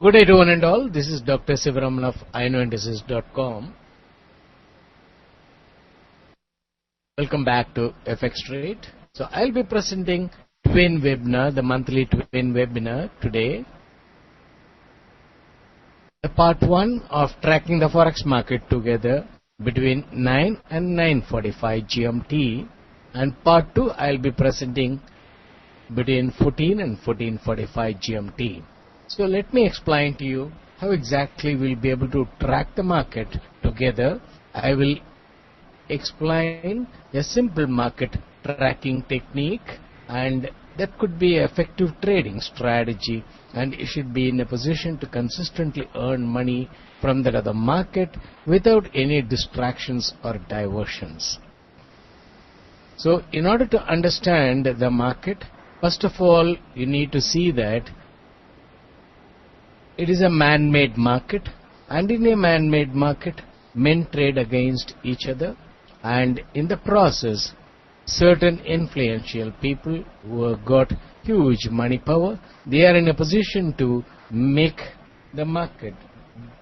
Good day to one and all. This is Dr. Sivaraman of inoindices.com. Welcome back to FX Trade. So I'll be presenting Twin webinar, the monthly Twin webinar today. The part 1 of tracking the forex market together between 9 and 9:45 GMT, and part 2 I'll be presenting between 14 and 14:45 GMT. So let me explain to you how exactly we'll be able to track the market together. I will explain a simple market tracking technique, and that could be effective trading strategy, and you should be in a position to consistently earn money from that other market without any distractions or diversions. So in order to understand the market, first of all you need to see that it is a man-made market, and in a man-made market men trade against each other, and in the process certain influential people who have got huge money power, they are in a position to make the market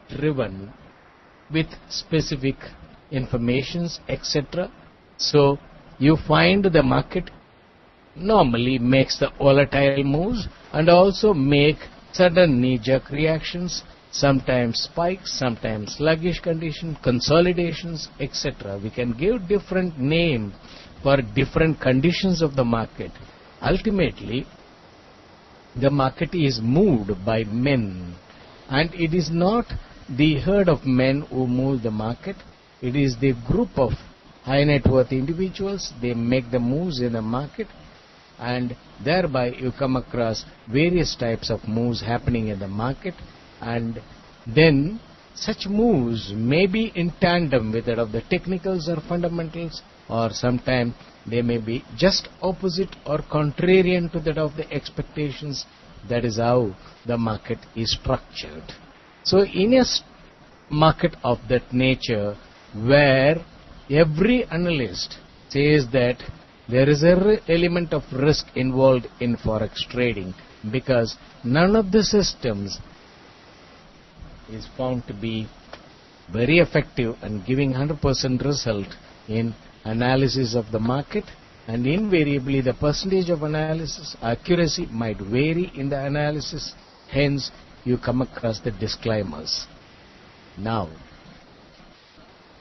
driven with specific informations, etc. So you find the market normally makes the volatile moves and also make sudden knee-jerk reactions, sometimes spikes, sometimes sluggish condition, consolidations, etc. We can give different names for different conditions of the market. Ultimately, the market is moved by men, and it is not the herd of men who move the market. It is the group of high net worth individuals. They make the moves in the market, and thereby you come across various types of moves happening in the market, and then such moves may be in tandem with that of the technicals or fundamentals, or sometimes they may be just opposite or contrarian to that of the expectations. That is how the market is structured. So in a market of that nature, where every analyst says that there is an element of risk involved in forex trading, because none of the systems is found to be very effective and giving 100% result in analysis of the market, and invariably the percentage of analysis accuracy might vary in the analysis. Hence you come across the disclaimers. Now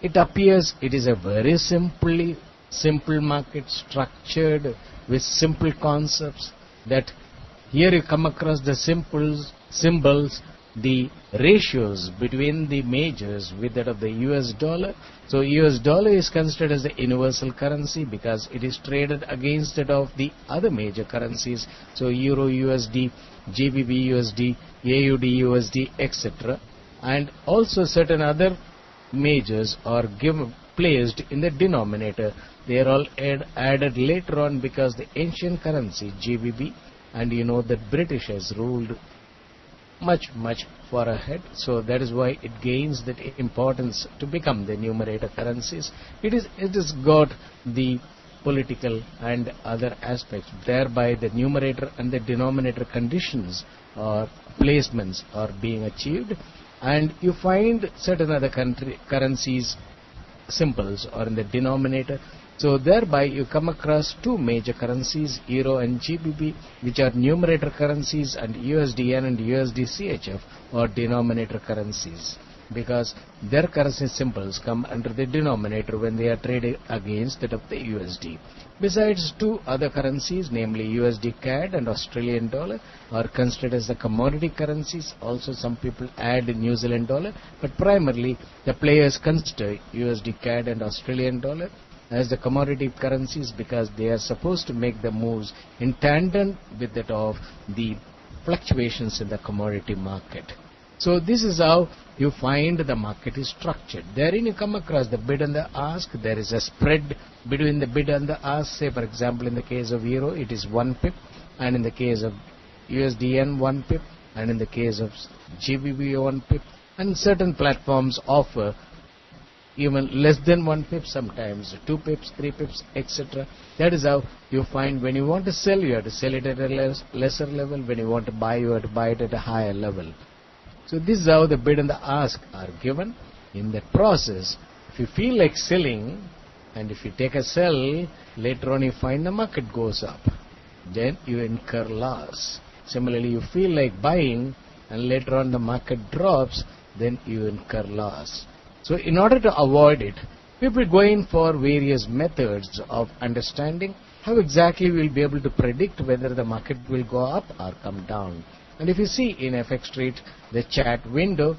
it appears it is a very simple market, structured with simple concepts, that here you come across the simple symbols, the ratios between the majors with that of the US dollar. So US dollar is considered as the universal currency because it is traded against that of the other major currencies. So Euro USD, GBP USD, AUD USD, etc. And also certain other majors are placed in the denominator. They are all added later on because the ancient currency GBP, and you know that British has ruled much far ahead, so that is why it gains that importance to become the numerator currencies. It has got the political and other aspects, thereby the numerator and the denominator conditions or placements are being achieved, and you find certain other currencies symbols or in the denominator. So thereby you come across two major currencies, Euro and GBP, which are numerator currencies, and USDN and USD CHF are denominator currencies, because their currency symbols come under the denominator when they are traded against that of the USD. Besides, two other currencies, namely USD CAD and Australian dollar, are considered as the commodity currencies. Also some people add New Zealand dollar, but primarily the players consider USD CAD and Australian dollar as the commodity currencies, because they are supposed to make the moves in tandem with that of the fluctuations in the commodity market. So this is how you find the market is structured. Therein you come across the bid and the ask. There is a spread between the bid and the ask. Say for example in the case of Euro it is 1 pip, and in the case of USDN 1 pip, and in the case of GBP 1 pip, and certain platforms offer even less than 1 pip, sometimes 2 pips, 3 pips, etc. That is how you find when you want to sell, you have to sell it at a lesser level. When you want to buy, you have to buy it at a higher level. So this is how the bid and the ask are given. In that process, if you feel like selling, and if you take a sell, later on you find the market goes up, then you incur loss. Similarly, you feel like buying, and later on the market drops, then you incur loss. So in order to avoid it, people go in for various methods of understanding how exactly we will be able to predict whether the market will go up or come down. And if you see in FX Street, the chat window,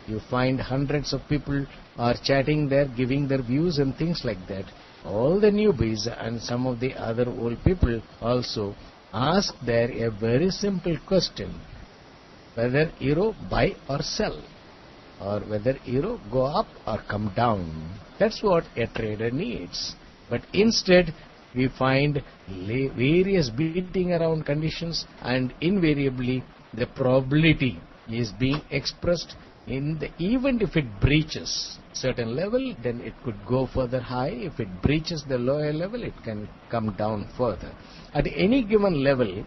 you find hundreds of people are chatting there, giving their views and things like that. All the newbies and some of the other old people also ask there a very simple question: whether euro buy or sell, or whether euro go up or come down. That's what a trader needs. But instead, we find various beating around conditions, and invariably the probability is being expressed in the event if it breaches certain level, then it could go further high. If it breaches the lower level, it can come down further. At any given level,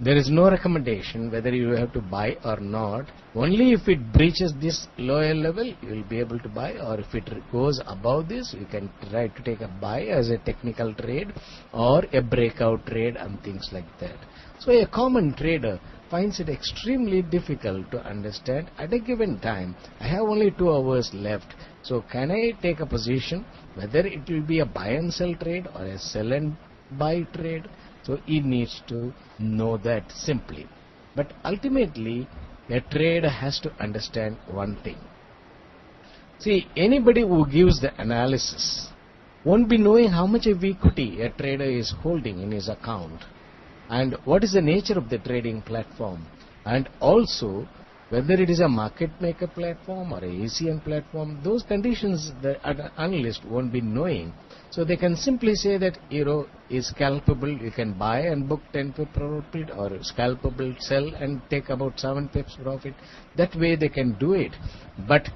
there is no recommendation whether you have to buy or not. Only if it breaches this lower level, you will be able to buy, or if it goes above this, you can try to take a buy as a technical trade or a breakout trade and things like that. So a common trader finds it extremely difficult to understand at a given time, I have only 2 hours left, so can I take a position, whether it will be a buy and sell trade or a sell and buy trade. So he needs to know that simply. But ultimately, a trader has to understand one thing. See, anybody who gives the analysis won't be knowing how much of equity a trader is holding in his account, and what is the nature of the trading platform, and also whether it is a market maker platform or a ACN platform. Those conditions the analyst won't be knowing. So they can simply say that euro is scalpable, you can buy and book 10 pip profit, or scalpable, sell and take about 7 pips profit. That way they can do it. But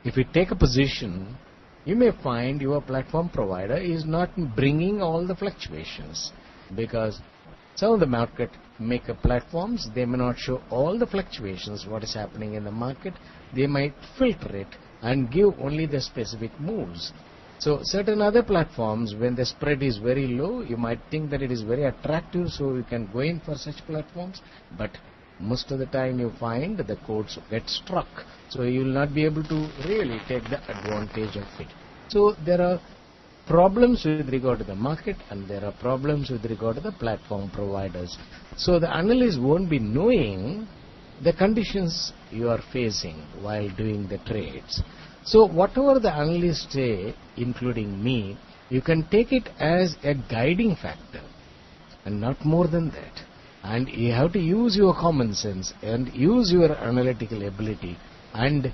if you take a position, you may find your platform provider is not bringing all the fluctuations, because some of the market maker platforms, they may not show all the fluctuations, what is happening in the market. They might filter it and give only the specific moves. So certain other platforms, when the spread is very low, you might think that it is very attractive, so you can go in for such platforms. But most of the time you find that the quotes get struck, so you will not be able to really take the advantage of it. So there are problems with regard to the market, and there are problems with regard to the platform providers. So the analyst won't be knowing the conditions you are facing while doing the trades. So whatever the analysts say, including me, you can take it as a guiding factor and not more than that. And you have to use your common sense and use your analytical ability and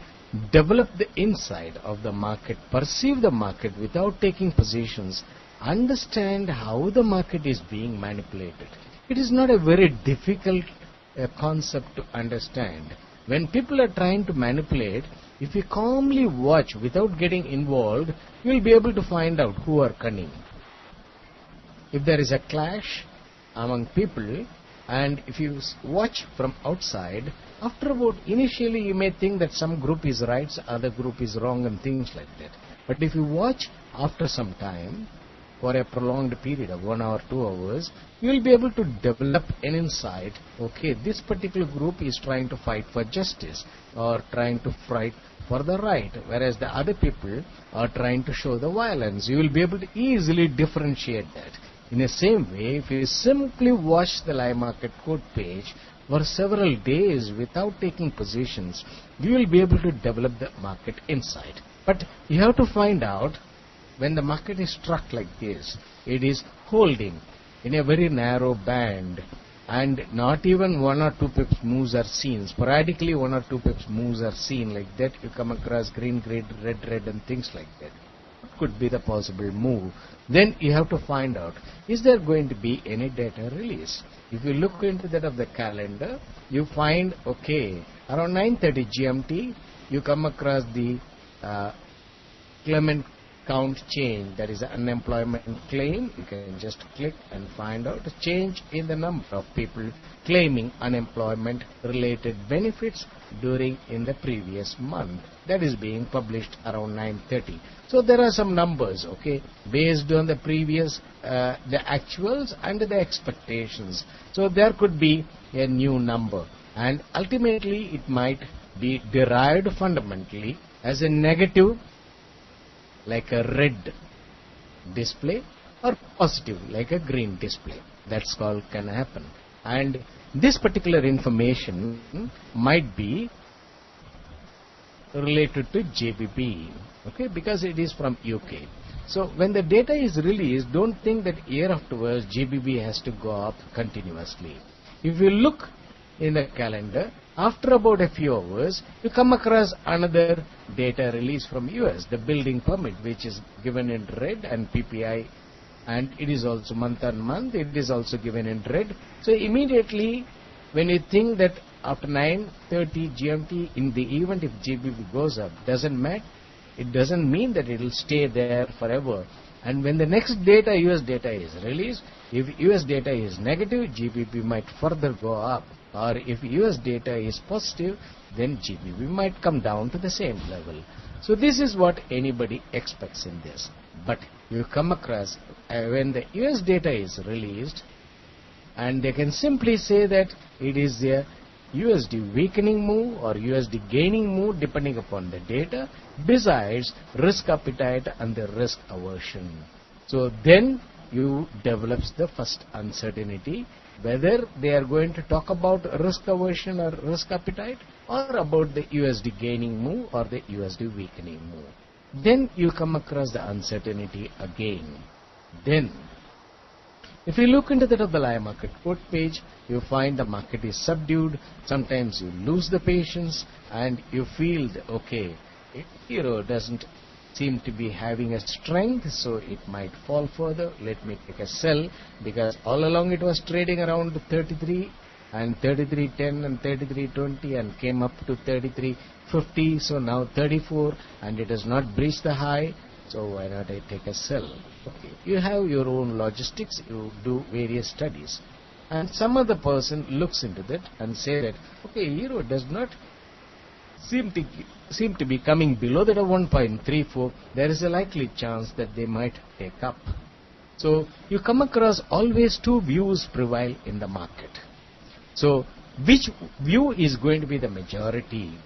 develop the insight of the market, perceive the market without taking positions, understand how the market is being manipulated. It is not a very difficult concept to understand. When people are trying to manipulate, if you calmly watch without getting involved, you will be able to find out who are cunning. If there is a clash among people, and if you watch from outside, after about, initially you may think that some group is right, other group is wrong and things like that. But if you watch after some time, for a prolonged period of 1 hour, 2 hours, you will be able to develop an insight. Okay, this particular group is trying to fight for justice or trying to fight for the right, whereas the other people are trying to show the violence. You will be able to easily differentiate that. In the same way, if you simply watch the live market quote page for several days without taking positions, you will be able to develop the market insight. But you have to find out, when the market is struck like this, it is holding in a very narrow band, and not even 1 or 2 pips moves are seen. Sporadically 1 or 2 pips moves are seen like that. You come across green, red, red and things like that. What could be the possible move? Then you have to find out, is there going to be any data release? If you look into that of the calendar, you find, okay, around 9:30 GMT, you come across the Clement count change, that is the unemployment claim. You can just click and find out the change in the number of people claiming unemployment related benefits during in the previous month. That is being published around 9:30. So there are some numbers, okay, based on the previous the actuals and the expectations. So there could be a new number, and ultimately it might be derived fundamentally as a negative, like a red display, or positive like a green display. That's called can happen. And this particular information might be related to JBP, okay, because it is from UK. So when the data is released, don't think that year afterwards JBP has to go up continuously. If you look in the calendar, after about a few hours, you come across another data release from US, the building permit, which is given in red, and PPI, and it is also month on month, it is also given in red. So immediately when you think that after 9:30 GMT in the event if GBP goes up, doesn't matter, it doesn't mean that it will stay there forever. And when the next data, US data, is released, if US data is negative, GBP might further go up. Or if US data is positive, then GBP might come down to the same level. So this is what anybody expects in this. But you come across when the US data is released, and they can simply say that it is a USD weakening move or USD gaining move depending upon the data, besides risk appetite and the risk aversion. So then you develops the first uncertainty, whether they are going to talk about risk aversion or risk appetite, or about the USD gaining move or the USD weakening move. Then you come across the uncertainty again. Then if you look into the live market quote page, you find the market is subdued. Sometimes you lose the patience and you feel that, okay, euro doesn't seem to be having a strength, so it might fall further. Let me take a sell, because all along it was trading around 33 and 33.10 and 33.20 and came up to 33.50, so now 34, and it has not breached the high. So why not I take a sell? Okay, you have your own logistics, you do various studies, and some other person looks into that and say that, okay, euro does not seem to be coming below that of 1.34. There is a likely chance that they might take up. So you come across always two views prevail in the market. So which view is going to be the majority?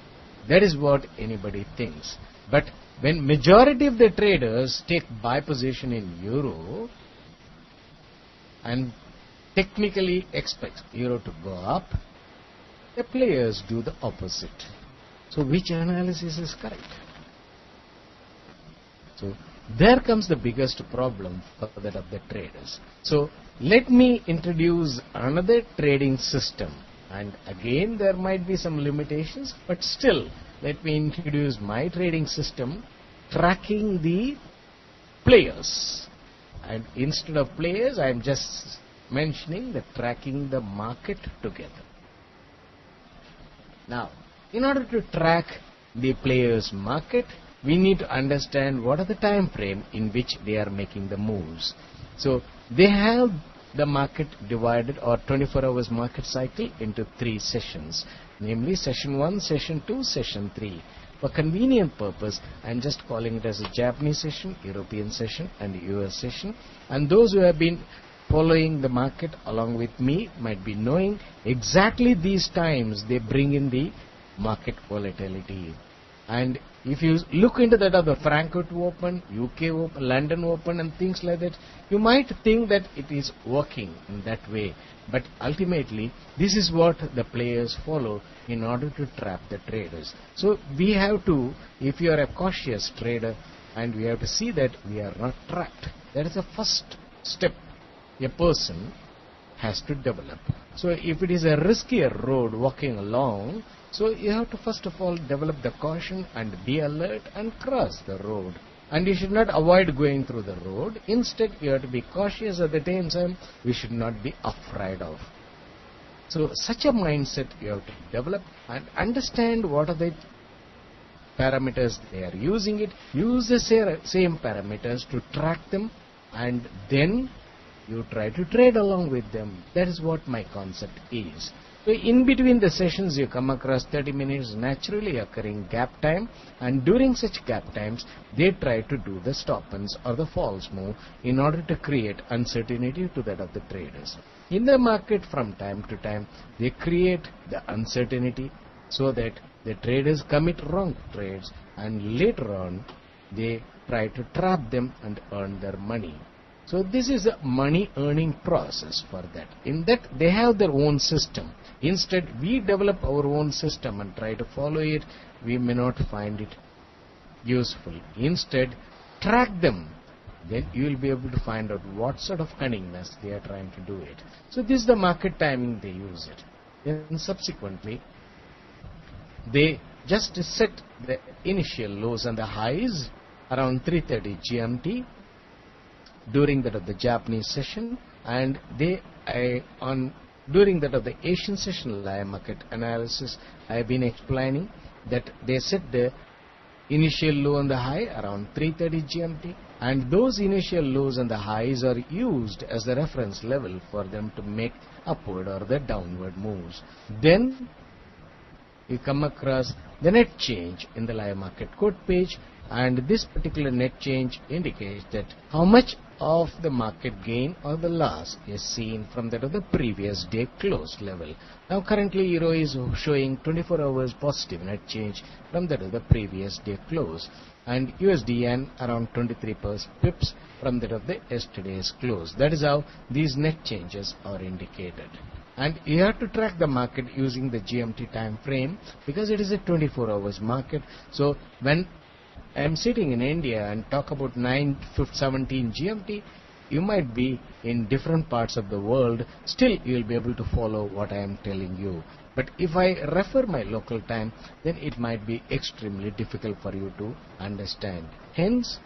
That is what anybody thinks. But when majority of the traders take buy position in euro and technically expect euro to go up, the players do the opposite. So which analysis is correct? So there comes the biggest problem for that of the traders. So let me introduce another trading system, and again there might be some limitations, but still let me introduce my trading system tracking the players, and instead of players I am just mentioning the tracking the market together. Now in order to track the players market, we need to understand what are the time frame in which they are making the moves. So they have the market divided, or 24 hours market cycle, into 3 sessions, namely session 1, session 2, session 3. For convenient purpose, I am just calling it as a Japanese session, European session and US session, and those who have been following the market along with me might be knowing exactly these times they bring in the market volatility. And if you look into that of the Frankfurt Open, UK Open, London Open and things like that, you might think that it is working in that way. But ultimately, this is what the players follow in order to trap the traders. So we have to, if you are a cautious trader, and we have to see that we are not trapped. That is the first step a person has to develop. So if it is a riskier road walking along, so you have to first of all develop the caution and be alert and cross the road. And you should not avoid going through the road. Instead, you have to be cautious at the same time. We should not be afraid of. So such a mindset you have to develop and understand what are the parameters they are using it, use the same parameters to track them, and then you try to trade along with them. That is what my concept is. So in between the sessions you come across 30 minutes naturally occurring gap time, and during such gap times they try to do the stop-ins or the false move in order to create uncertainty to that of the traders. In the market from time to time they create the uncertainty so that the traders commit wrong trades, and later on they try to trap them and earn their money. So this is a money earning process for that. In that they have their own system. Instead we develop our own system and try to follow it. We may not find it useful. Instead track them. Then you will be able to find out what sort of cunningness they are trying to do it. So this is the market timing they use it. Then subsequently they just set the initial lows and the highs around 3:30 GMT during that of the Japanese session, and they during that of the Asian session live market analysis I have been explaining that they set the initial low and the high around 3:30 GMT, and those initial lows and the highs are used as the reference level for them to make upward or the downward moves. Then you come across the net change in the live market quote page, and this particular net change indicates that how much of the market gain or the loss is seen from that of the previous day close level. Now currently Euro is showing 24 hours positive net change from that of the previous day close, and USD Yen around 23 pips from that of the yesterday's close. That is how these net changes are indicated. And you have to track the market using the GMT time frame because it is a 24 hours market. So when I am sitting in India and talk about 9:17 GMT, you might be in different parts of the world, still you will be able to follow what I am telling you. But if I refer my local time, then it might be extremely difficult for you to understand. Hence,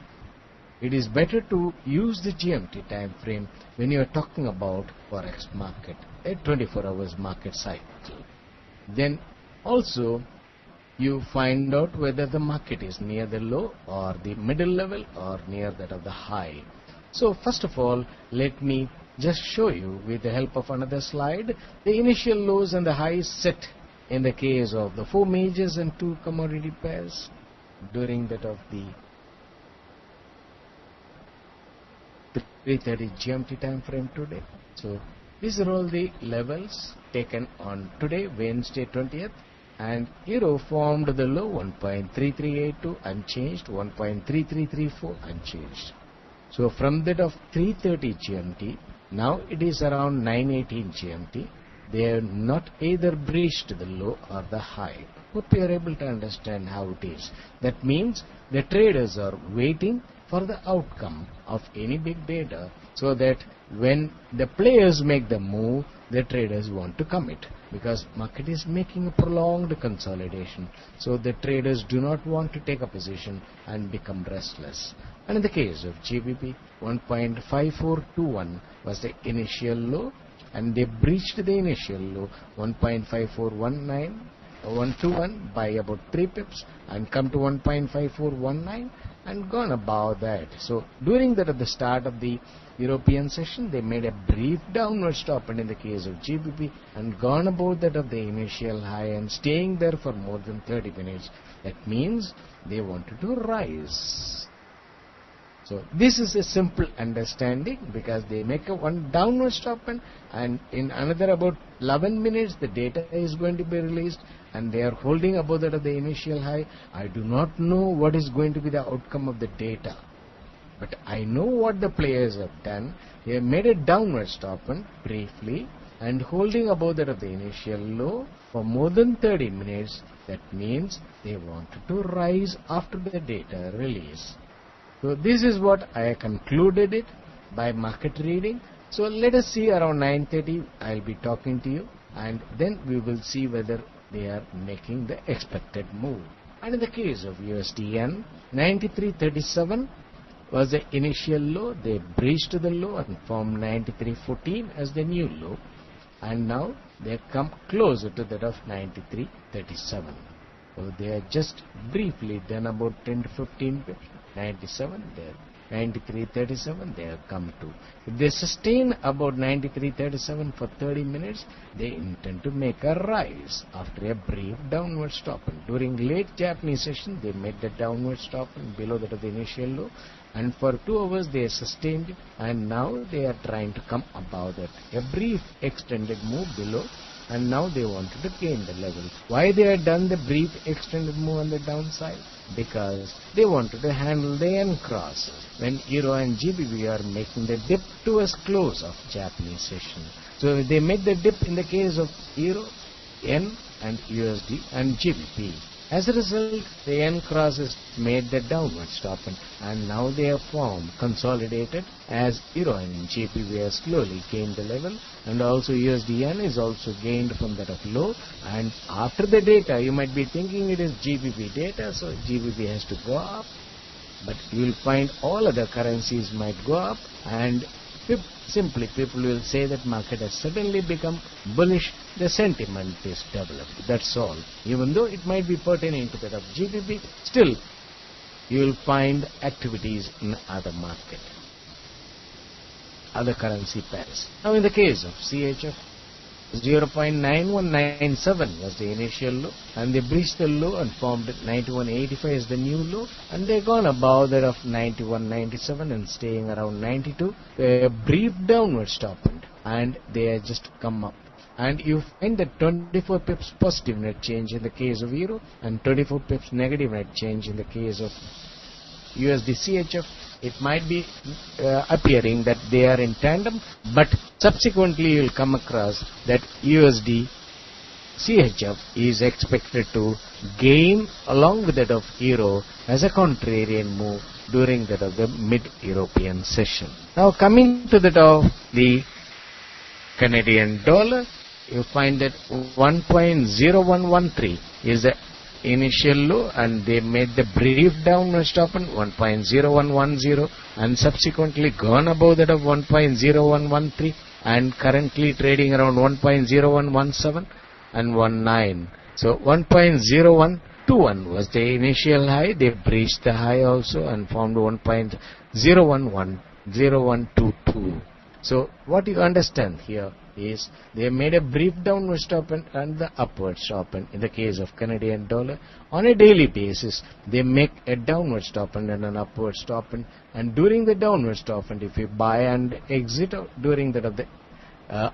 it is better to use the GMT time frame when you are talking about forex market, a 24 hours market cycle. Then also you find out whether the market is near the low or the middle level or near that of the high. So first of all, let me just show you with the help of another slide the initial lows and the highs set in the case of the 4 majors and 2 commodity pairs during that of the 3:30 GMT time frame today. So these are all the levels taken on today, Wednesday 20th. And Euro formed the low 1.3382 unchanged, 1.3334 unchanged. So from that of 3:30 GMT, now it is around 9:18 GMT. They have not either breached the low or the high. Hope you are able to understand how it is. That means the traders are waiting for the outcome of any big data, so that when the players make the move, the traders want to commit, because market is making a prolonged consolidation, so the traders do not want to take a position and become restless. And in the case of GBP, 1.5421 was the initial low, and they breached the initial low 1.5421 by about 3 pips and come to 1.5419 and gone above that. So during that, at the start of the European session, they made a brief downward stop, and in the case of GBP, and gone above that of the initial high and staying there for more than 30 minutes. That means they wanted to rise. So this is a simple understanding, because they make a one downward stop, and in another about 11 minutes the data is going to be released, and they are holding above that of the initial high. I do not know what is going to be the outcome of the data, but I know what the players have done. They have made a downward stop briefly and holding above that of the initial low for more than 30 minutes. That means they wanted to rise after the data release. So this is what I concluded it by market reading. So let us see around 9:30 I will be talking to you, and then we will see whether they are making the expected move. And in the case of USD Yen, 93.37 was the initial low. They breached the low and formed 93.14 as the new low, and now they have come closer to that of 93.37. So they are just briefly done about 10 to 15 pips. 97 there. 93.37 they have come to. If they sustain about 93.37 for 30 minutes, they intend to make a rise after a brief downward stop. And during late Japanese session, they made the downward stop and below that of the initial low. And for 2 hours they sustained it, and now they are trying to come above that. A brief extended move below, and now they wanted to gain the level. Why they had done the brief extended move on the downside? Because they wanted to handle the yen cross when Euro and GBP are making the dip towards close of Japanese session. So they made the dip in the case of Euro, yen and USD and GBP. As a result, the yen crosses made the downward stop, and now they have formed consolidated as Euro and GBP have slowly gained the level, and also USD yen is also gained from that of low. And after the data, you might be thinking it is GBP data, so GBP has to go up, but you will find all other currencies might go up, and simply people will say that market has suddenly become bullish. The sentiment is developed. That's all. Even though it might be pertaining to that of GBP, still you will find activities in other market, other currency pairs. Now in the case of CHF, 0.9197 was the initial low, and they breached the low and formed 91.85 as the new low, and they gone above that of 91.97 and staying around 92. A brief downward stop, and they have just come up. And you find that 24 pips positive net change in the case of Euro and 24 pips negative net change in the case of USD CHF. It might be appearing that they are in tandem, but subsequently you will come across that USD CHF is expected to gain along with that of Euro as a contrarian move during that of the mid-European session. Now coming to that of the Canadian dollar, you find that 1.0113 is the initial low, and they made the brief downward stop on 1.0110 and subsequently gone above that of 1.0113 and currently trading around 1.0117 and 19. So 1.0121 was the initial high. They breached the high also and formed 1.0122. So what you understand here is they made a brief downward stop and the upward stop. And in the case of Canadian dollar, on a daily basis, they make a downward stop and an upward stop. And during the downward stop, and if you buy and exit during that of the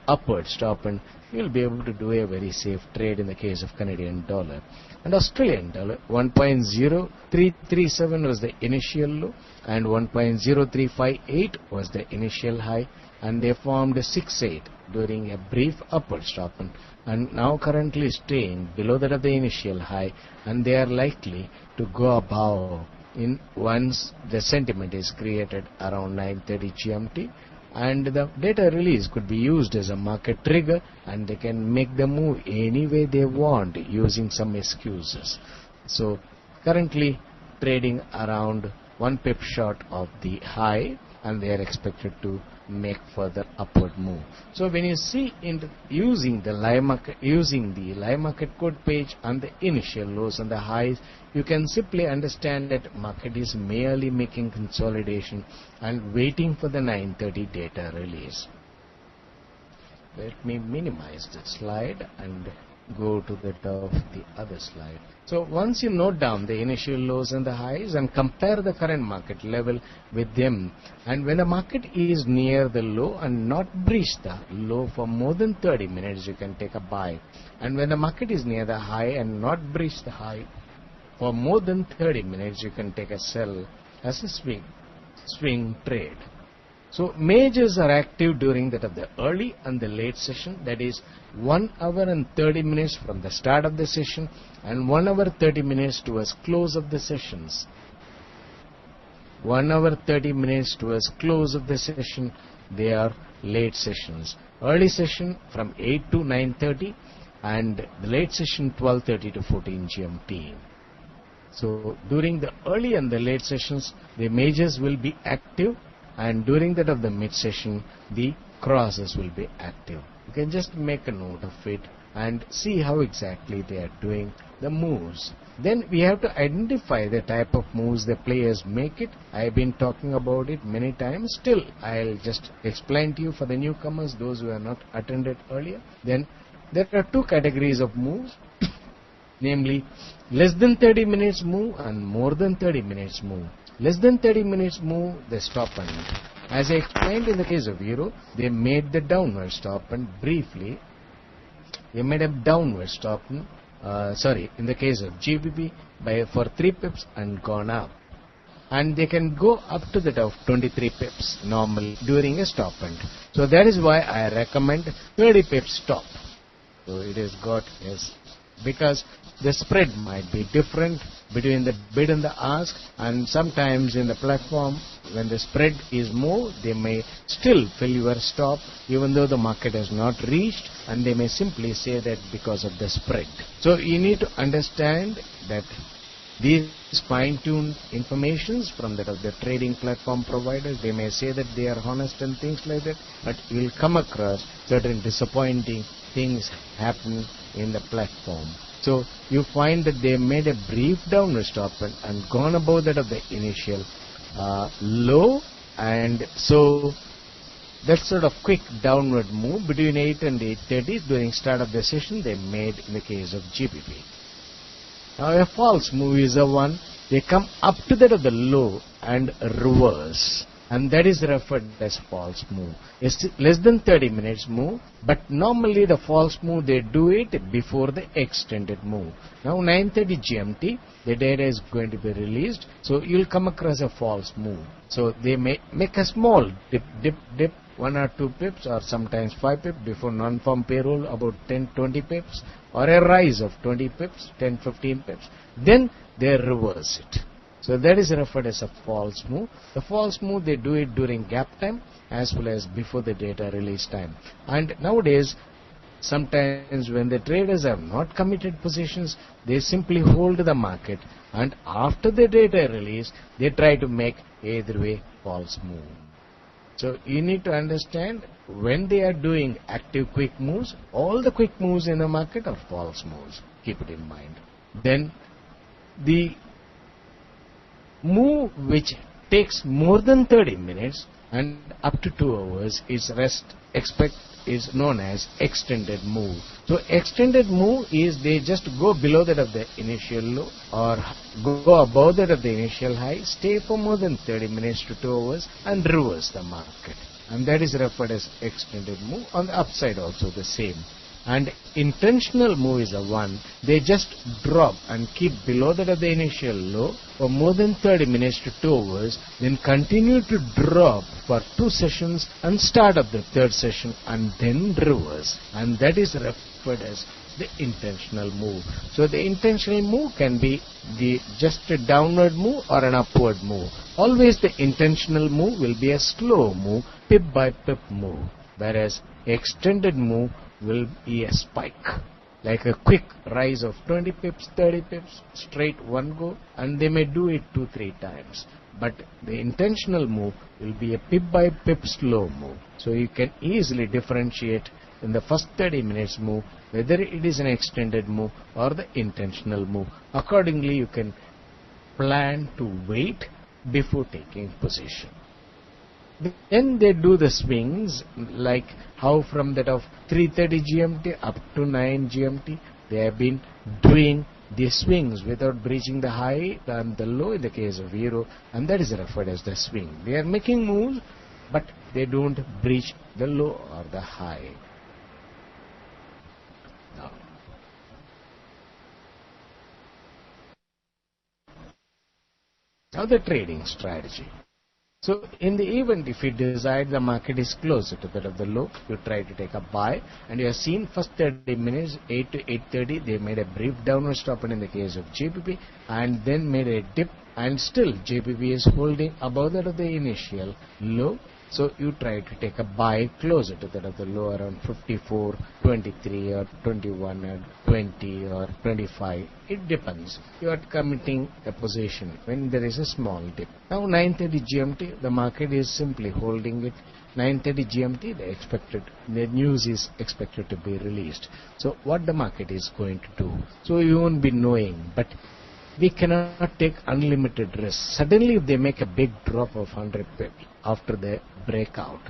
upward stop, and you'll be able to do a very safe trade in the case of Canadian dollar. And Australian dollar, 1.0337 was the initial low, and 1.0358 was the initial high, and they formed a 6.8 during a brief upward stop, and now currently staying below that of the initial high, and they are likely to go above in once the sentiment is created around 9:30 GMT, and the data release could be used as a market trigger, and they can make the move any way they want using some excuses. So currently trading around 1 pip short of the high, and they are expected to make further upward move. So when you see using the live market code page on the initial lows and the highs, you can simply understand that market is merely making consolidation and waiting for the 9:30 data release. Let me minimize the slide and go to the other slide. So once you note down the initial lows and the highs and compare the current market level with them, and when the market is near the low and not breach the low for more than 30 minutes, you can take a buy. And when the market is near the high and not breach the high for more than 30 minutes, you can take a sell as a swing trade. So majors are active during that of the early and the late session, that is 1 hour and 30 minutes from the start of the session and 1 hour 30 minutes towards close of the sessions. 1 hour 30 minutes towards close of the session, they are late sessions. Early session from 8 to 9:30 and the late session 12:30 to 14 GMT. So during the early and the late sessions, the majors will be active, and during that of the mid session, the crosses will be active. You can just make a note of it and see how exactly they are doing the moves. Then we have to identify the type of moves the players make it. I have been talking about it many times. Still, I'll just explain to you for the newcomers, those who have not attended earlier. Then there are two categories of moves, namely less than 30 minutes move and more than 30 minutes move. Less than 30 minutes move, they stop and as I explained in the case of Euro, they made the downward stop and briefly they made a downward stop. In the case of GBP for 3 pips and gone up. And they can go up to that of 23 pips normally during a stop end. So that is why I recommend 30 pips stop. So it is got yes, because the spread might be different between the bid and the ask, and sometimes in the platform when the spread is more, they may still fill your stop even though the market has not reached, and they may simply say that because of the spread. So you need to understand that these fine-tuned informations from that of the trading platform providers, they may say that they are honest and things like that, but you will come across certain disappointing things happen in the platform. So you find that they made a brief downward stop and gone above that of the initial low, and so that sort of quick downward move between 8 and 8:30 during start of the session they made in the case of GBP. Now a false move is a one, they come up to that of the low and reverse, and that is referred as false move. It's less than 30 minutes move, but normally the false move they do it before the extended move. Now 9:30 GMT, the data is going to be released, so you'll come across a false move. So they may make a small dip, 1 or 2 pips or sometimes 5 pips before non-farm payroll, about 10-20 pips, or a rise of 20 pips, 10-15 pips. Then they reverse it. So that is referred as a false move. The false move, they do it during gap time as well as before the data release time. And nowadays, sometimes when the traders have not committed positions, they simply hold the market, and after the data release, they try to make either way false move. So you need to understand, when they are doing active quick moves, all the quick moves in the market are false moves. Keep it in mind. Then the move which takes more than 30 minutes and up to 2 hours is known as extended move. So extended move is they just go below that of the initial low or go above that of the initial high, stay for more than 30 minutes to 2 hours and reverse the market. And that is referred as extended move. On the upside also the same. And intentional move is a one, they just drop and keep below that of the initial low for more than 30 minutes to 2 hours, then continue to drop for 2 sessions and start up the 3rd session and then reverse, and that is referred as the intentional move. So the intentional move can be just a downward move or an upward move. Always the intentional move will be a slow move, pip by pip move, whereas extended move will be a spike, like a quick rise of 20 pips, 30 pips, straight one go, and they may do it 2-3 times. But the intentional move will be a pip by pip slow move. So you can easily differentiate in the first 30 minutes move whether it is an extended move or the intentional move. Accordingly, you can plan to wait before taking position. Then they do the swings, like how from that of 3:30 GMT up to 9 GMT, they have been doing the swings without breaching the high and the low in the case of Euro, and that is referred as the swing. They are making moves, but they don't breach the low or the high. Now the trading strategy. So in the event, if you decide the market is closer to that of the low, you try to take a buy, and you have seen first 30 minutes, 8 to 8:30, they made a brief downward stop in the case of JPP, and then made a dip, and still JPP is holding above that of the initial low, So you try to take a buy closer to that of the low around 54, 23 or 21 or 20 or 25. It depends. You are committing a position when there is a small dip. Now 9:30 GMT, the market is simply holding it. 9:30 GMT, the news is expected to be released. So what the market is going to do? So you won't be knowing, but we cannot take unlimited risk. Suddenly if they make a big drop of 100 pips after the breakout,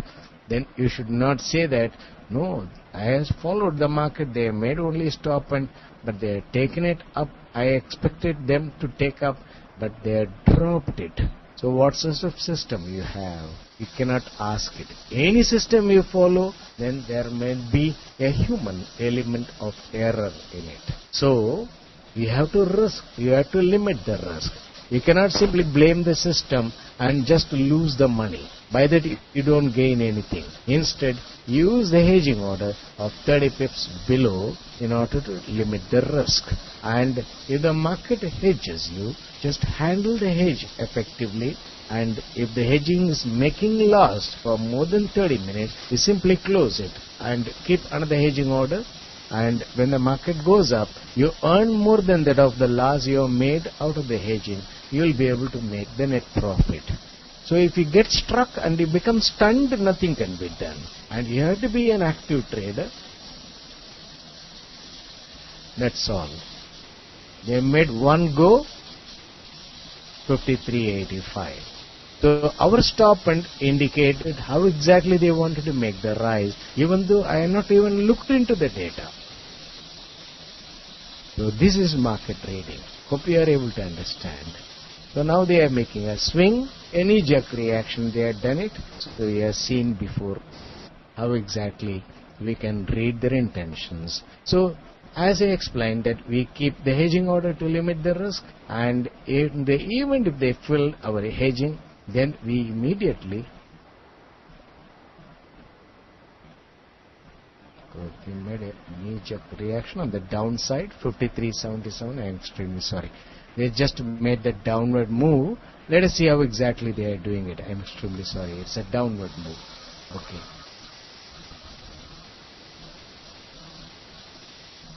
then you should not say that, no, I have followed the market, they made only stop but they have taken it up. I expected them to take up, but they have dropped it. So what sort of system you have? You cannot ask it. Any system you follow, then there may be a human element of error in it. So you have to risk, you have to limit the risk. You cannot simply blame the system and just lose the money. By that you don't gain anything. Instead, use the hedging order of 30 pips below in order to limit the risk. And if the market hedges you, just handle the hedge effectively. And if the hedging is making loss for more than 30 minutes, you simply close it and keep another hedging order. And when the market goes up, you earn more than that of the loss you have made out of the hedging. You will be able to make the net profit. So if you get struck and you become stunned, nothing can be done. And you have to be an active trader. That's all. They made one go, 53.85. So our stop and indicated how exactly they wanted to make the rise, even though I have not even looked into the data. So this is market trading. Hope you are able to understand. So now they are making a swing, a knee-jerk reaction, they have done it. So we have seen before how exactly we can read their intentions. So as I explained that we keep the hedging order to limit the risk, and in the event if they fill our hedging, then we immediately we made a knee-jerk reaction on the downside, 53.77. I am extremely sorry. They just made that downward move. Let us see how exactly they are doing it. I am extremely sorry. It's a downward move. Okay.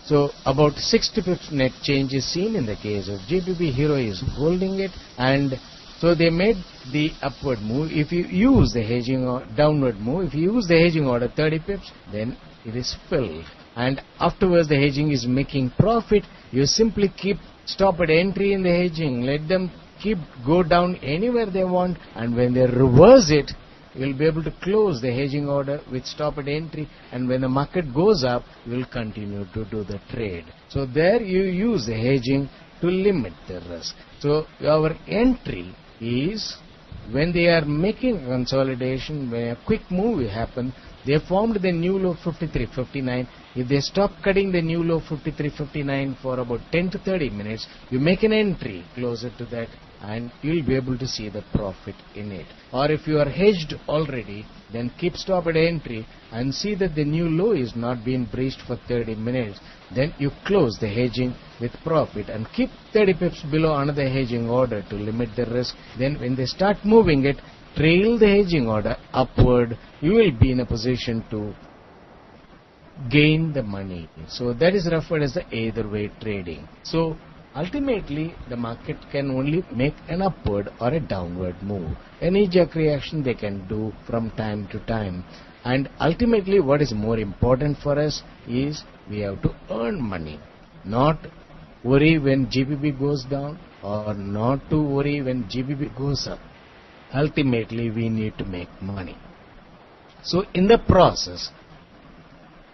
So about 60 pips net change is seen in the case of GBP. Hero is holding it, and so they made the upward move. If you use the hedging or downward move, if you use the hedging order 30 pips, then it is filled. And afterwards the hedging is making profit. You simply keep stop at entry in the hedging. Let them keep go down anywhere they want, and when they reverse it, you will be able to close the hedging order with stop at entry, and when the market goes up, you will continue to do the trade. So there you use the hedging to limit the risk. So our entry is when they are making consolidation, when a quick move happens, they formed the new low 53.59. If they stop cutting the new low 53.59 for about 10 to 30 minutes, you make an entry closer to that, and you will be able to see the profit in it. Or if you are hedged already, then keep stop at entry and see that the new low is not being breached for 30 minutes. Then you close the hedging with profit and keep 30 pips below another hedging order to limit the risk. Then when they start moving it, trail the hedging order upward. You will be in a position to gain the money. So that is referred as the either way trading. So ultimately the market can only make an upward or a downward move. Any jerk reaction they can do from time to time. And ultimately what is more important for us is we have to earn money. Not worry when GBP goes down, or not to worry when GBP goes up. Ultimately we need to make money. So in the process,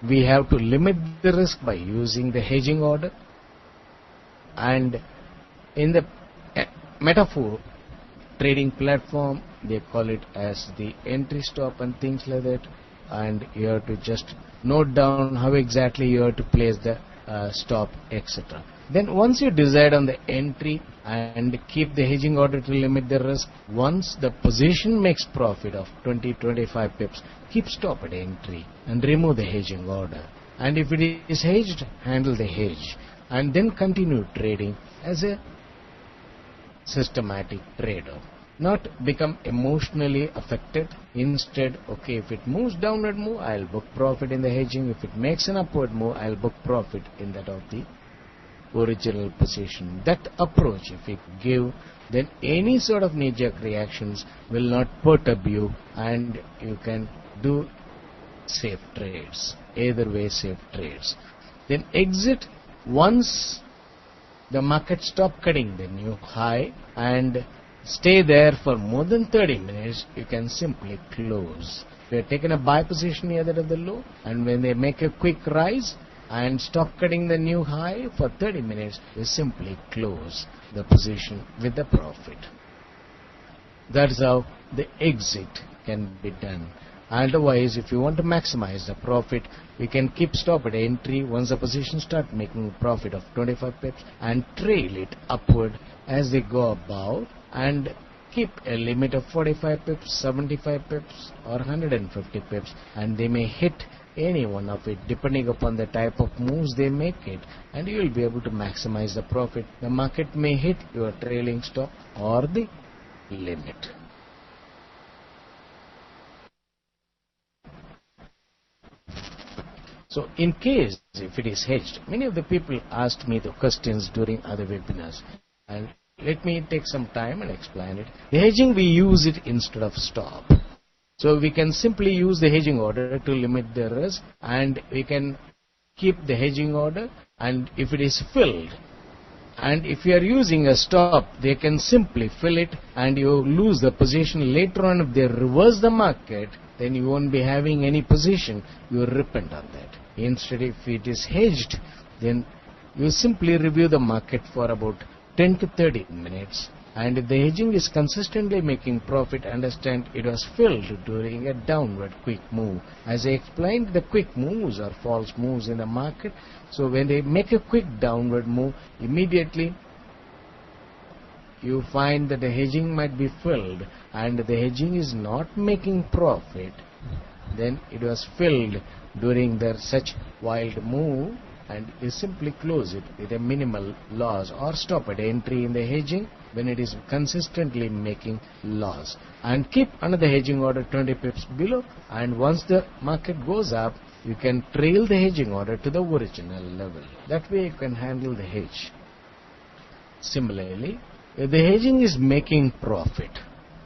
we have to limit the risk by using the hedging order. And in the metaphor trading platform, they call it as the entry stop and things like that. And you have to just note down how exactly you have to place the stop, etc. Then once you decide on the entry and keep the hedging order to limit the risk, once the position makes profit of 20-25 pips, keep stop at entry and remove the hedging order. And if it is hedged, handle the hedge. And then continue trading as a systematic trader. not become emotionally affected. Instead, okay, if it moves downward move, I'll book profit in the hedging. If it makes an upward move, I'll book profit in that of the original position. That approach, if you give, then any sort of knee-jerk reactions will not perturb you, and you can do safe trades. Either way, safe trades. Then exit once the market stop cutting the new high and stay there for more than 30 minutes. You can simply close. If you have taken a buy position near that of the low, and when they make a quick rise and stop cutting the new high for 30 minutes, you simply close the position with the profit. That's how the exit can be done. Otherwise, if you want to maximize the profit, you can keep stop at entry once the position start making a profit of 25 pips and trail it upward as they go above, and keep a limit of 45 pips, 75 pips or 150 pips, and they may hit any one of it depending upon the type of moves they make it, and you will be able to maximize the profit. The market may hit your trailing stop or the limit. So in case if it is hedged, many of the people asked me the questions during other webinars, and let me take some time and explain it. The hedging, we use it instead of stop. So we can simply use the hedging order to limit the risk, and we can keep the hedging order, and if it is filled, and if you are using a stop, they can simply fill it and you lose the position. Later on, if they reverse the market, then you won't be having any position. You repent on that. Instead, if it is hedged, then you simply review the market for about 10 to 30 minutes. And if the hedging is consistently making profit, understand it was filled during a downward quick move. As I explained, the quick moves are false moves in the market. So when they make a quick downward move, immediately you find that the hedging might be filled and the hedging is not making profit. Then it was filled during their such wild move, and you simply close it with a minimal loss or stop at entry in the hedging when it is consistently making loss, and keep another hedging order 20 pips below, and once the market goes up, you can trail the hedging order to the original level. That way you can handle the hedge. Similarly, if the hedging is making profit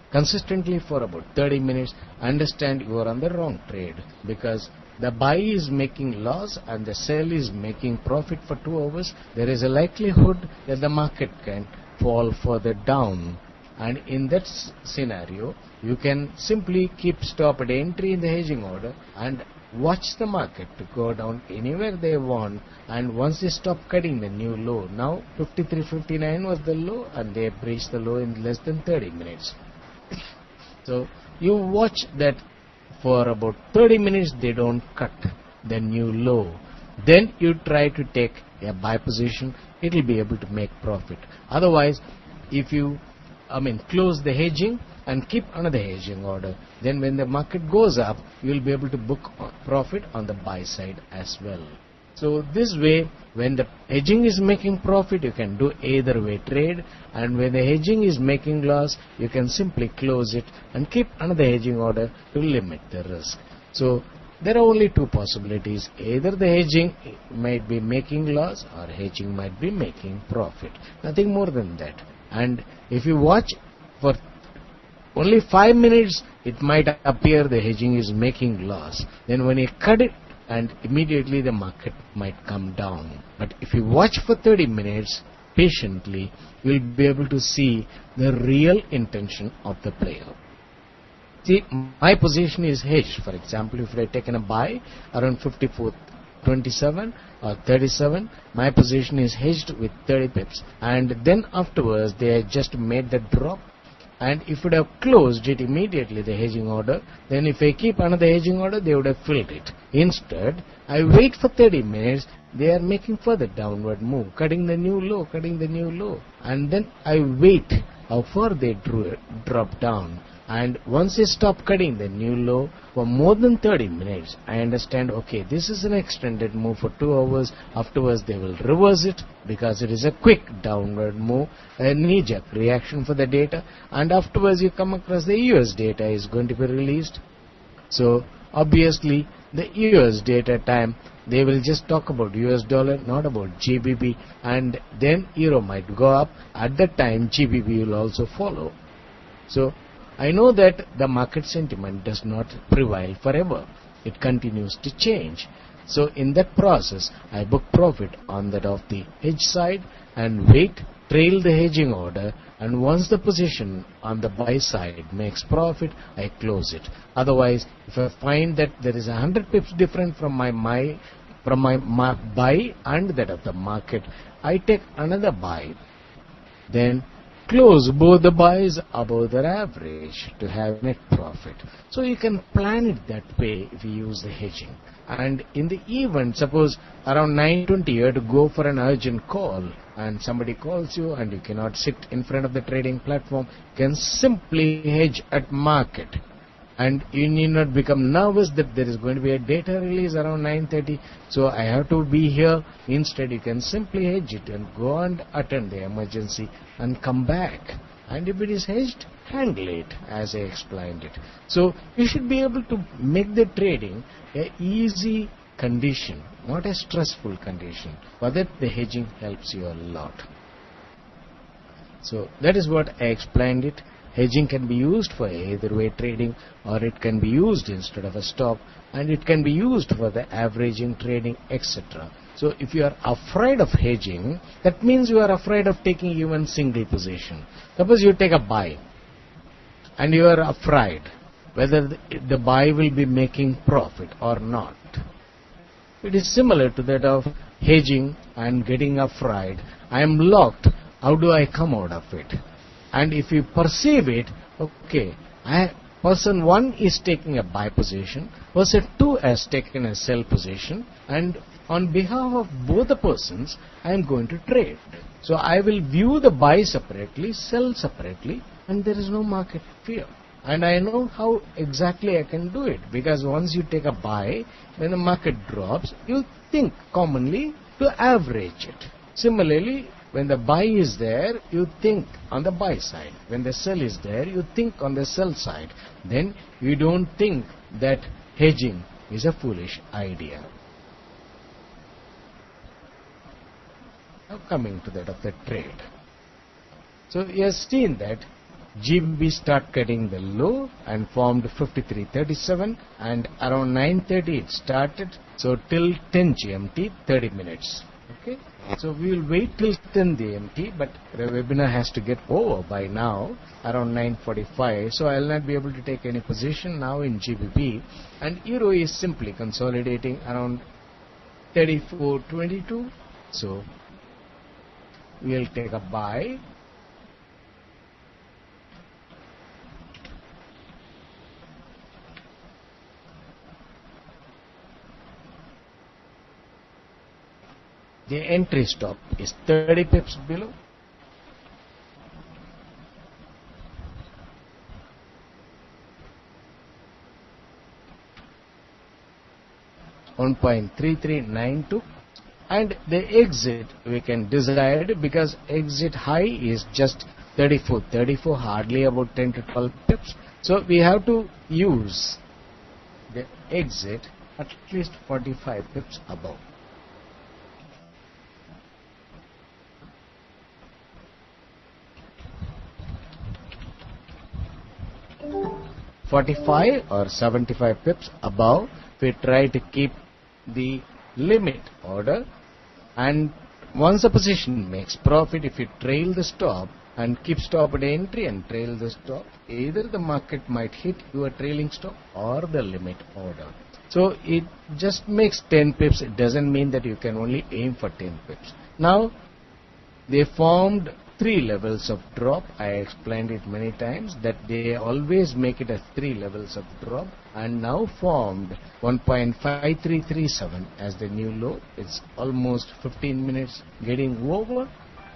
consistently for about 30 minutes, understand you are on the wrong trade, because the buy is making loss and the sell is making profit for 2 hours. There is a likelihood that the market can fall further down, and in that scenario you can simply keep stop at entry in the hedging order and watch the market to go down anywhere they want, and once they stop cutting the new low, now 53.59 was the low and they breached the low in less than 30 minutes. So you watch that for about 30 minutes they don't cut the new low, then you try to take a buy position. It will be able to make profit. Otherwise, if you close the hedging and keep another hedging order, then when the market goes up, you will be able to book profit on the buy side as well. So this way, when the hedging is making profit, you can do either way trade, and when the hedging is making loss, you can simply close it and keep another hedging order to limit the risk. So there are only 2 possibilities. Either the hedging might be making loss or hedging might be making profit. Nothing more than that. And if you watch for only 5 minutes, it might appear the hedging is making loss. Then when you cut it, and immediately the market might come down. But if you watch for 30 minutes patiently, you will be able to see the real intention of the player. See, my position is hedged. For example, if I had taken a buy around 54.27 or 37, my position is hedged with 30 pips, and then afterwards they had just made the drop. And if it would have closed it immediately, the hedging order, then if I keep another hedging order, they would have filled it. Instead, I wait for 30 minutes, they are making further downward move, cutting the new low, and then I wait how far they drop down. and once they stop cutting the new low for more than 30 minutes, I understand, okay, this is an extended move for 2 hours. Afterwards they will reverse it because it is a quick downward move, a knee-jerk reaction for the data, and afterwards you come across the US data is going to be released. So obviously the US data time, they will just talk about US dollar, not about GBP, and then euro might go up. At that time GBP will also follow. So I know that the market sentiment does not prevail forever. It continues to change. So in that process, I book profit on that of the hedge side and wait, trail the hedging order, and once the position on the buy side makes profit, I close it. Otherwise, if I find that there is 100 pips different from my buy and that of the market, I take another buy. Then close both the buys above their average to have net profit. So you can plan it that way if you use the hedging. And in the event, suppose around 9:20 you have to go for an urgent call and somebody calls you and you cannot sit in front of the trading platform, you can simply hedge at market. And you need not become nervous that there is going to be a data release around 9:30, so I have to be here. Instead, you can simply hedge it and go and attend the emergency and come back. And if it is hedged, handle it as I explained it. So you should be able to make the trading a easy condition, not a stressful condition. For that, the hedging helps you a lot. So that is what I explained it. Hedging can be used for either way trading, or it can be used instead of a stop, and it can be used for the averaging trading, etc. So if you are afraid of hedging, that means you are afraid of taking even single position. Suppose you take a buy and you are afraid whether the buy will be making profit or not. It is similar to that of hedging and getting afraid. I am locked. How do I come out of it? And if you perceive it, okay, person 1 is taking a buy position, person 2 has taken a sell position, and on behalf of both the persons, I am going to trade. So I will view the buy separately, sell separately, and there is no market fear. And I know how exactly I can do it, because once you take a buy, when the market drops, you think commonly to average it. Similarly, when the buy is there, you think on the buy side. When the sell is there, you think on the sell side. Then you don't think that hedging is a foolish idea. Now coming to that of the trade. So you have seen that GBP start cutting the low and formed 53.37, and around 9:30 it started. So till 10 GMT, 30 minutes. Okay. So we will wait till 10 GMT, but the webinar has to get over by now, around 9:45. So I will not be able to take any position now in GBP, and Euro is simply consolidating around 34.22. So we will take a buy. The entry stop is 30 pips below. .3392, and the exit we can decide, because exit high is just 34, hardly about 10 to 12 pips. So we have to use the exit at least 45 pips above. 45 or 75 pips above, we try to keep the limit order, and once the position makes profit, if you trail the stop and keep stop at entry and trail the stop, either the market might hit your trailing stop or the limit order. So it just makes 10 pips. It doesn't mean that you can only aim for 10 pips. Now they formed 3 levels of drop. I explained it many times that they always make it as 3 levels of drop, and now formed 1.5337 as the new low. It's almost 15 minutes getting over,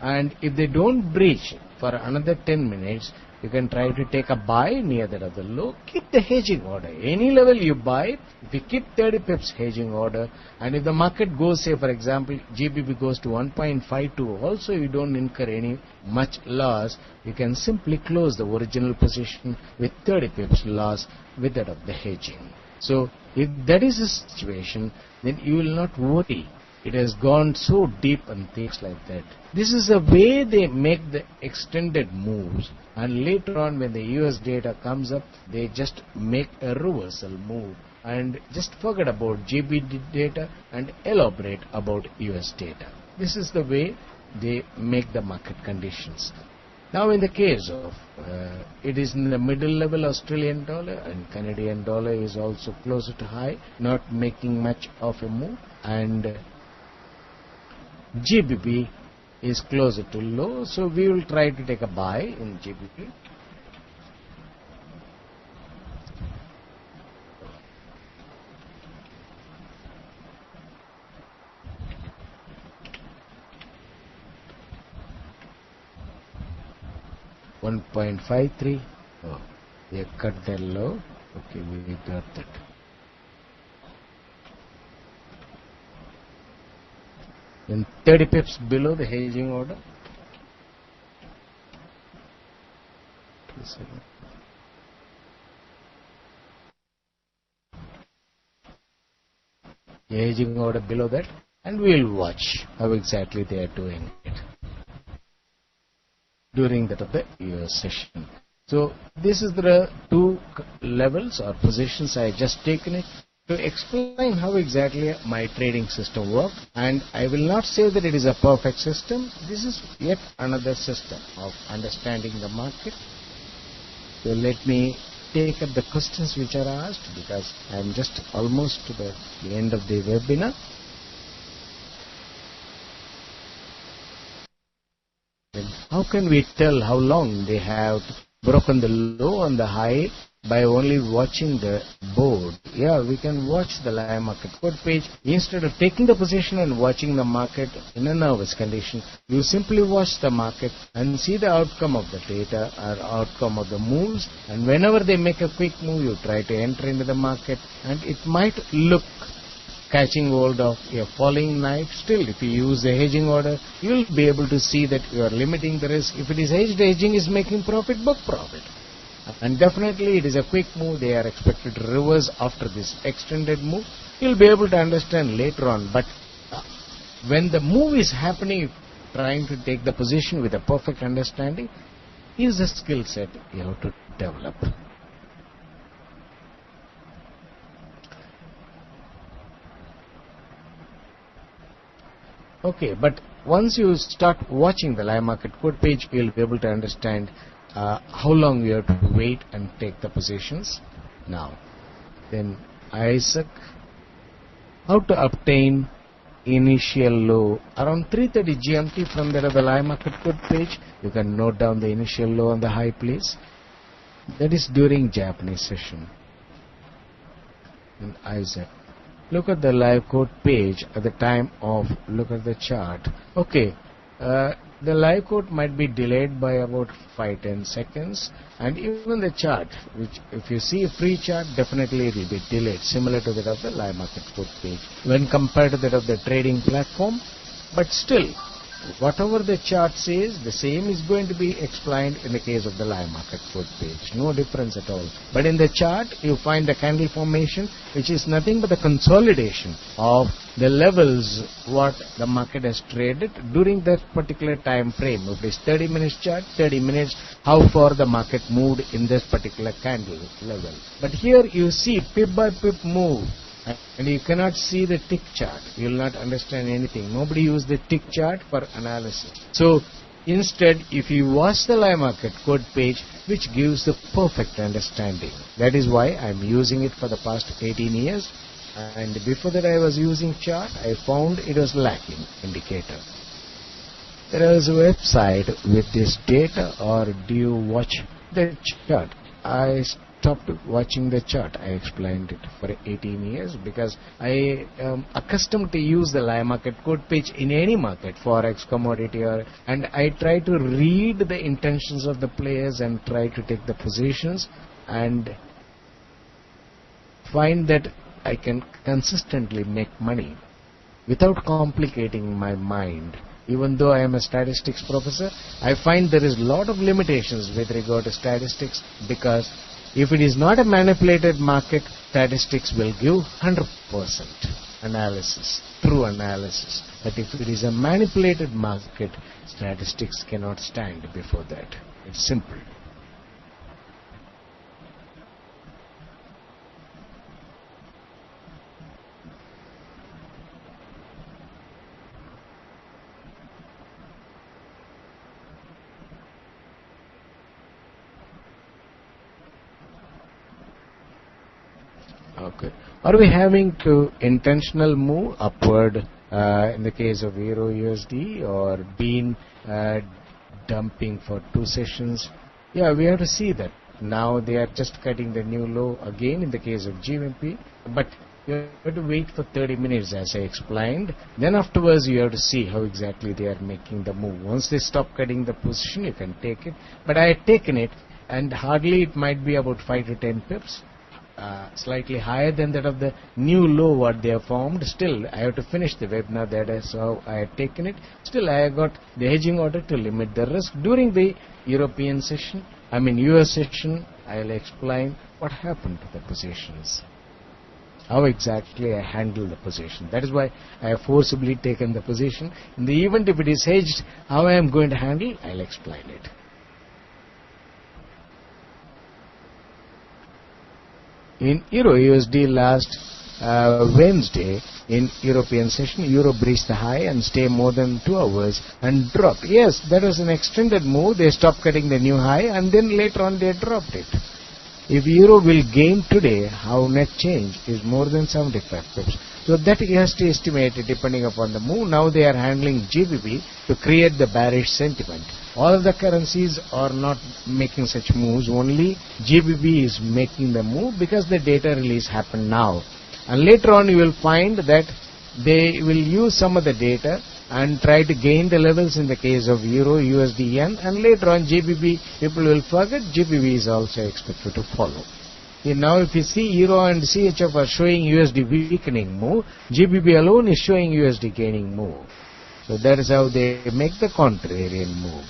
and if they don't breach for another 10 minutes, you can try to take a buy near that other low. Keep the hedging order. Any level you buy, if you keep 30 pips hedging order, and if the market goes, say for example, GBP goes to 1.52, also you don't incur any much loss. You can simply close the original position with 30 pips loss with that of the hedging. So if that is the situation, then you will not worry. It has gone so deep and things like that. This is the way they make the extended moves, and later on when the US data comes up, they just make a reversal move and just forget about GB data and elaborate about US data. This is the way they make the market conditions. Now in the case of, it is in the middle level Australian dollar, and Canadian dollar is also closer to high, not making much of a move, and GBP is closer to low, so we will try to take a buy in GBP. $1.53. Oh, they cut their low. Okay, we got that. Then 30 pips below the hedging order. The hedging order below that, and we will watch how exactly they are doing it during that of the US session. So this is the two levels or positions I just taken it to explain how exactly my trading system works, and I will not say that it is a perfect system. This is yet another system of understanding the market. So let me take up the questions which are asked, because I am just almost to the end of the webinar. Then how can we tell how long they have broken the low and the high? By only watching the board. Yeah, we can watch the live market code page. Instead of taking the position and watching the market in a nervous condition, you simply watch the market and see the outcome of the data or outcome of the moves, and whenever they make a quick move, you try to enter into the market, and it might look catching hold of a falling knife. Still, if you use the hedging order, you will be able to see that you are limiting the risk. If it is hedged, hedging is making profit, book profit. And definitely it is a quick move. They are expected to reverse after this extended move. You'll be able to understand later on. But when the move is happening, trying to take the position with a perfect understanding is a skill set you have to develop. Okay, but once you start watching the live market code page, you'll be able to understand how long you have to wait and take the positions. Now, then Isaac, how to obtain initial low around 3:30 GMT from the live market code page. You can note down the initial low on the high, please. That is during Japanese session. And Isaac, look at the live code page at the time of, look at the chart. Okay. The live code might be delayed by about 5-10 seconds, and even the chart, which if you see a pre-chart, definitely it will be delayed, similar to that of the live market code page when compared to that of the trading platform. But still, whatever the chart says, the same is going to be explained in the case of the live market code page. No difference at all. But in the chart, you find the candle formation, which is nothing but the consolidation of the levels what the market has traded during that particular time frame. If it is 30 minutes chart, 30 minutes, how far the market moved in this particular candle level. But here you see pip by pip move, and you cannot see the tick chart. You will not understand anything. Nobody used the tick chart for analysis. So instead, if you watch the live market code page, which gives the perfect understanding. That is why I am using it for the past 18 years. And before that I was using chart. I found it was lacking indicator. There is a website with this data, or do you watch the chart? I stopped watching the chart. I explained it for 18 years because I am accustomed to use the live market code page in any market, forex, commodity, and I try to read the intentions of the players and try to take the positions and find that I can consistently make money without complicating my mind. Even though I am a statistics professor, I find there is a lot of limitations with regard to statistics, because if it is not a manipulated market, statistics will give 100% analysis, true analysis. But if it is a manipulated market, statistics cannot stand before that. It's simple. Okay. Are we having to intentional move upward in the case of Euro USD, or been dumping for 2 sessions? Yeah, we have to see that. Now they are just cutting the new low again in the case of GBP, but you have to wait for 30 minutes as I explained. Then afterwards you have to see how exactly they are making the move. Once they stop cutting the position, you can take it. But I had taken it, and hardly it might be about 5 to 10 pips. Slightly higher than that of the new low what they have formed. Still, I have to finish the webinar. That is how I have taken it. Still, I have got the hedging order to limit the risk. During the European session, US session, I will explain what happened to the positions, how exactly I handle the position. That is why I have forcibly taken the position. In the event if it is hedged, how I am going to handle, I will explain it. In Euro USD last Wednesday in European session, Euro breached the high and stay more than 2 hours and dropped. Yes, that was an extended move. They stopped cutting the new high and then later on they dropped it. If Euro will gain today, how net change is more than 75 pips. So that he has to estimate it depending upon the move. Now they are handling GBP to create the bearish sentiment. All of the currencies are not making such moves. Only GBP is making the move because the data release happened now. And later on you will find that they will use some of the data and try to gain the levels in the case of Euro, USD, Yen, and later on GBP, people will forget, GBP is also expected to follow. Now if you see Euro and CHF are showing USD weakening move, GBP alone is showing USD gaining move. So that is how they make the contrarian move.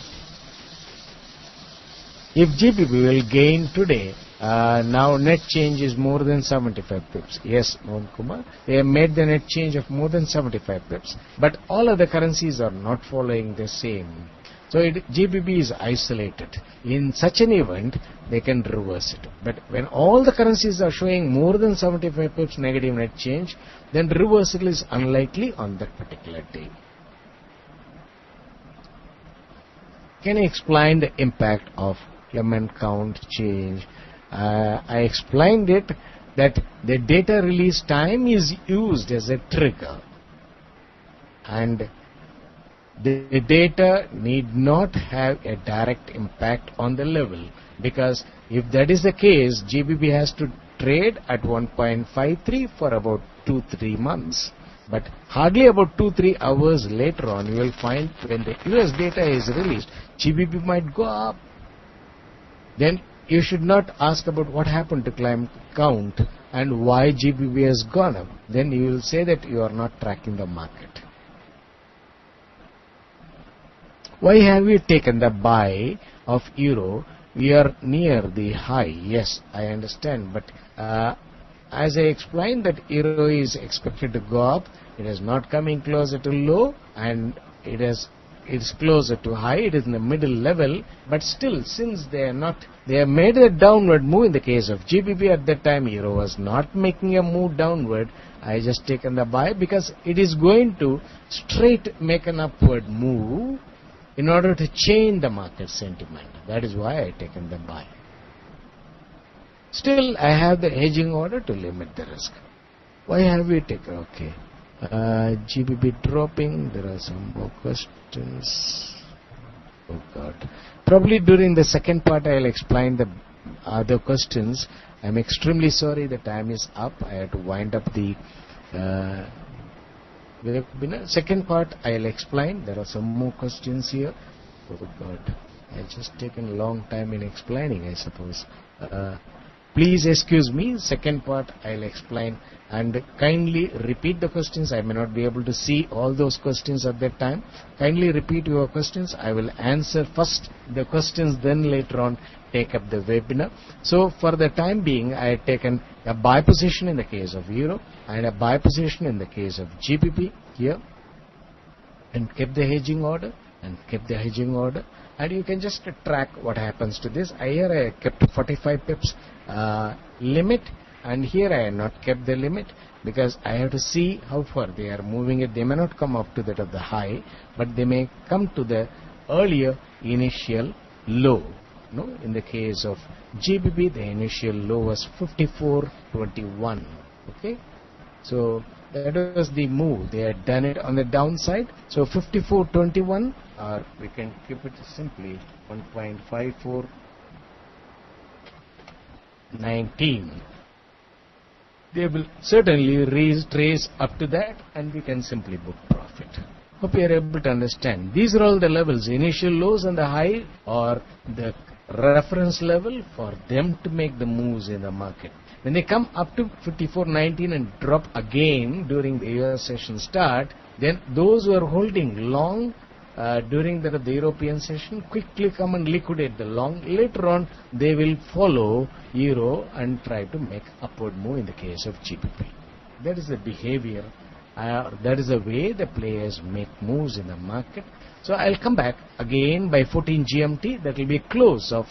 If GBP will gain today, now net change is more than 75 pips. Yes, Mohan Kumar, they have made the net change of more than 75 pips. But all other currencies are not following the same. So GBP is isolated. In such an event, they can reverse it. But when all the currencies are showing more than 75 pips negative net change, then reversal is unlikely on that particular day. Can I explain the impact of element count change? I explained it that the data release time is used as a trigger, and the data need not have a direct impact on the level, because if that is the case, GBP has to trade at 1.53 for about 2-3 months. But hardly about 2-3 hours later on, you will find when the US data is released, GBP might go up. Then you should not ask about what happened to climb count and why GBP has gone up. Then you will say that you are not tracking the market. Why have you taken the buy of Euro? We are near the high. Yes, I understand. But as I explained that Euro is expected to go up, it is not coming closer to low, and it's closer to high. It is in the middle level, but still, since they have made a downward move in the case of GBP at that time, Euro was not making a move downward. I just taken the buy because it is going to straight make an upward move in order to change the market sentiment. That is why I taken the buy. Still, I have the hedging order to limit the risk. Why have we taken? Okay. GBP dropping. There are some more questions. Oh God. Probably during the second part I will explain the other questions. I'm extremely sorry, the time is up. I have to wind up the webinar. Second part I'll explain. There are some more questions here. Oh God, I've just taken a long time in explaining, I suppose. Please excuse me. Second part I'll explain, and kindly repeat the questions. I may not be able to see all those questions at that time. Kindly repeat your questions. I will answer first the questions, then later on take up the webinar. So for the time being, I have taken a buy position in the case of euro and a buy position in the case of GBP here, and kept the hedging order and kept the hedging order. And you can just track what happens to this. Here I kept 45 pips limit, and here I have not kept the limit because I have to see how far they are moving it. They may not come up to that of the high, but they may come to the earlier initial low. No, in the case of GBP, the initial low was 54.21. Okay, so that was the move. They had done it on the downside. So 54.21, or we can keep it simply 1.5419. They will certainly trace up to that, and we can simply book profit. Hope you are able to understand. These are all the levels, initial lows and the high, or the reference level for them to make the moves in the market. When they come up to 54.19 and drop again during the US session start, then those who are holding long during the European session quickly come and liquidate the long. Later on, they will follow euro and try to make upward move in the case of GBP. That is the behavior. That is the way the players make moves in the market. So I'll come back again by 14 GMT. That will be a close of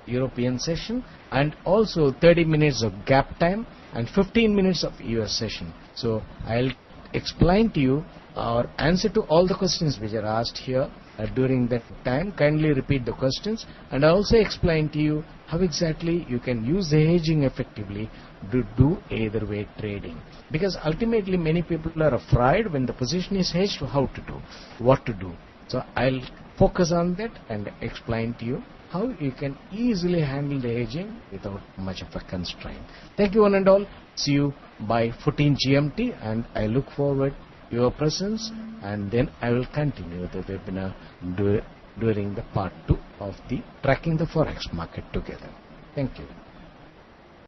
European session, and also 30 minutes of gap time and 15 minutes of US session. So I'll explain to you or answer to all the questions which are asked here during that time. Kindly repeat the questions, and I also explain to you how exactly you can use the hedging effectively to do either way trading. Because ultimately many people are afraid when the position is hedged how to do, what to do. So I'll focus on that and explain to you how you can easily handle the hedging without much of a constraint. Thank you one and all. See you by 14 GMT, and I look forward to your presence, and then I will continue the webinar during the part 2 of the Tracking the Forex Market together. Thank you.